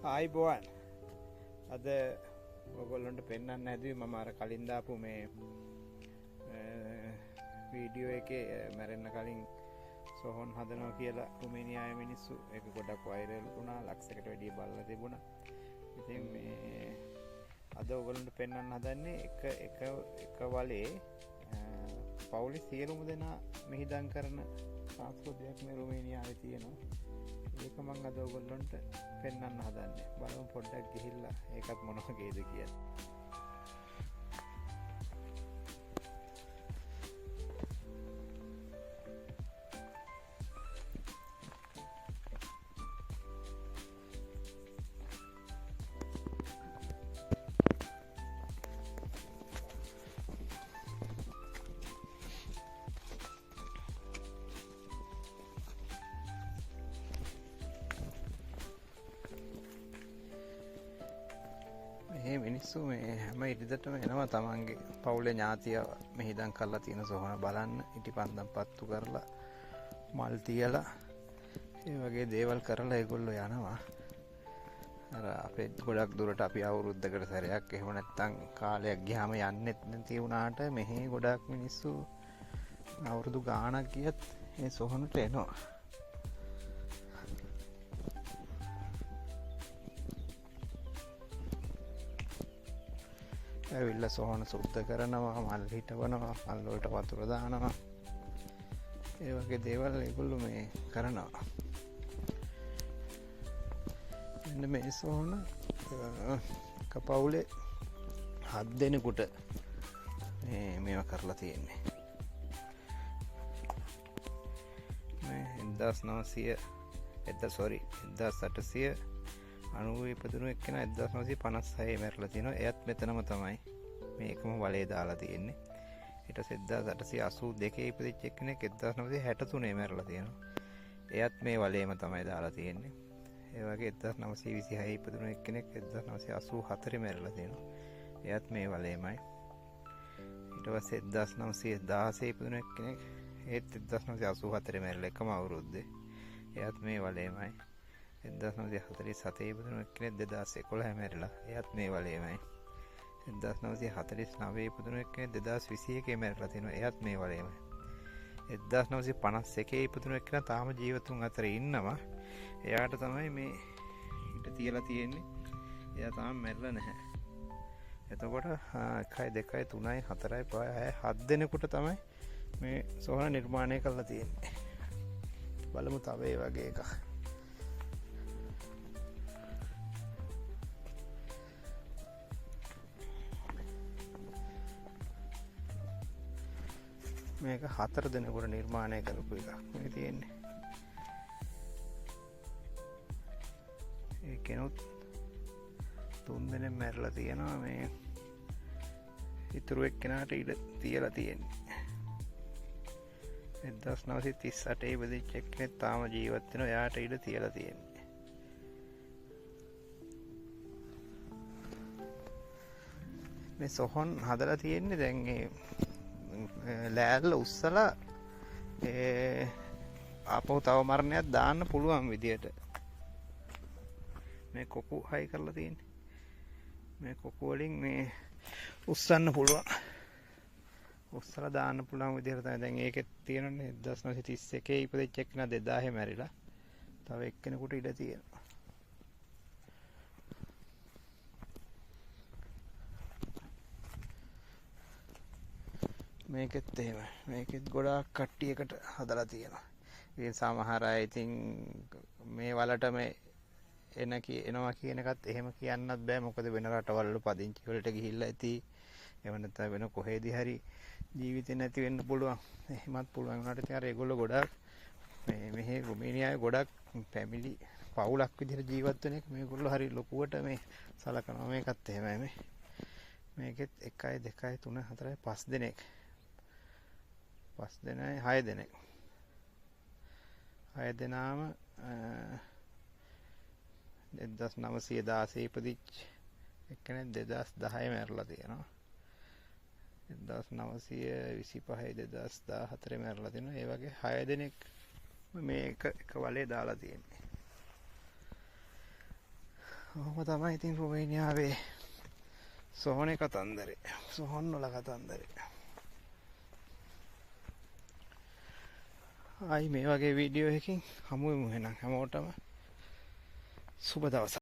ආයිබෝවන් අද ඔයගොල්ලන්ට පෙන්වන්න හැදුවේ මම අර කලින් දාපු මේ වීඩියෝ එකේ මැරෙන්න කලින් සොහොන් හදනවා කියලා රුමේනියාවේ මිනිස්සු ඒක ගොඩක් වෛරල් වුණා ලක්ෂයකට වැඩිය බලලා තිබුණා. ඉතින් මේ අද ඔයගොල්ලන්ට පෙන්වන්න හදන්නේ එක වලේ පවුලේ සියලුම දෙනා මෙහිදන් කරන සංස්කෘතියක් මේ රුමේනියාවේ තියෙනවා. ඒක මම අද ඔයගොල්ලන්ට පෙන්වන්න හදන්නේ. බලමු පොඩ්ඩක් ගිහිල්ලා ඒකත් මොන වගේද කියලා. මේ මිනිස්සු මේ හැම ඉරිදටම එනවා තමන්ගේ පවුලේ ඥාතිය මෙහිදන් කරලා තියෙන සොහන බලන්න ඉටිපන්දම් පත්තු කරලා මල් තියලා ඒ වගේ දේවල් කරලා ඒගොල්ලෝ යනවා. අර අපේ ගොඩක් දුරට අපි අවුරුද්දකට සැරයක් එහෙම නැත්නම් කාලයක් ගියාම යන්නෙත් නැති වුණාට මෙහි ගොඩක් මිනිස්සු අවුරුදු ගාණක් ගියත් මේ සොහනට එනවා. ඇවිල්ලා සොහන සුද්ධ කරනවා, මල් හිටවනවා, මල් වලට වතුර දානවා. ඒ වගේ දේවල් ඒගොල්ලෝ මේ කරනවා. මෙන්න මේ සොහන කපවුලේ 7 දෙනෙකුට මේවා කරලා තියෙන්නේ. මේ 1890 ඉපදුණු එක්කෙනා 1956 මැරලා තියෙනවා. එයත් මෙතනම තමයි මේකම වලේ දාලා තියෙන්නේ. ඊට පස්සේ 1882 ඉපදිච්ච එක්කෙනෙක් 1963 මැරලා තියෙනවා. එයත් මේ වලේම තමයි දාලා තියෙන්නේ. ඒ වගේ 1926 ඉපදුණු එක්කෙනෙක් 1984 මැරලා තියෙනවා. එයත් මේ වලේමයි. ඊට පස්සේ 1916 ඉපදුණු එක්කෙනෙක් ඒත් 1984 මැරලා එකම අවුරුද්දේ. එයත් මේ වලේමයි. 1947 ඉපදුණු එක්කෙනෙක් 2011 මැරිලා. එයත් මේ වලේමයි. 1949 ඉපදුණු එක්කෙනෙක් 2021 මැරිලා තිනවා. එයත් මේ වලේමයි. 1951 ඉපදුණු එක්කෙනා තාම ජීවතුන් අතර ඉන්නවා. එයාට තමයි මේ ඊට තියලා තියෙන්නේ. එයා තාම මැරිලා නැහැ. එතකොට 1 2 3 4 5 6 7 දෙනෙකුට තමයි මේ සොහන නිර්මාණය කරලා තියෙන්නේ. බලමු තව ඒ වගේ එකක්. මේක 4 දෙනෙකුට නිර්මාණය කරපු එකක් මේ තියෙන්නේ. ඒ කෙනුත් 3 දෙනෙක් මැරලා තියෙනවා. මේ ඉතුරු එක්කෙනාට ඉඩ තියලා තියෙන්නේ. 1938 ඉපදිච්ච එක්කෙනෙක් තාම ජීවත් වෙනවා. එයාට ඉඩ තියලා තියෙන්නේ. මේ සොහොන් හදලා තියෙන්නේ දැන් ලෑල්ල උස්සලා ආපහු තව මරණයක් දාන්න පුළුවන් විදියට මේ කොකු හයි කරලා තියෙන්නේ. මේ කොකු වලින් මේ උස්සන්න පුළුවන්. උස්සලා දාන්න පුළුවන් විදියට තමයි දැන් ඒකෙත් තියෙනනේ 1931 ඉපදෙච්ච එක්කෙනා 2000 මැරිලා. තව එක්කෙනෙකුට ඉඩ තියෙනවා. මේකෙත් එහෙම. මේකෙත් ගොඩාක් කට්ටියකට හදලා තියෙනවා. ඉතින් සමහර අය ඉතින් මේ වලටම එනවා කියන එකත් එහෙම කියන්නත් බෑ. මොකද වෙන රටවල් වල පදිංචි වලට ගිහිල්ලා ඇති. එහෙම නැත්නම් වෙන කොහෙදී හරි ජීවිතේ නැති වෙන්න පුළුවන්. එහෙමත් පුළුවන් වුණාට ඉතින් අර ඒගොල්ලෝ ගොඩාක් මෙහි රුමේනියාවේ ගොඩාක් ෆැමිලි පවුලක් විදිහට ජීවත් වෙන එක මේගොල්ලෝ හරි ලොකුවට මේ සලකනවා. මේකත් එහෙමයි මේ. මේකෙත් 1 2 3 4 5 දෙනෙක්. 5 දෙනයි 6 දෙනෙක්. 6 දෙනාම 1916 ඉපදිච්ච එක්කෙනෙක් 2010 මැරලා තියෙනවා. 1925 2014 මැරලා තියෙනවා. ඒ වගේ 6 දෙනෙක් මේ එක වලේ දාලා තියෙන්නේ. ඔහොම තමයි ඉතින් රොමේනියාවේ සොහොනේ කතන්දරේ. සොහොන් වල කතන්දරේ. ආයි මේ වගේ වීඩියෝ එකකින් හමු වෙමු එහෙනම් හැමෝටම සුබ දවසක්.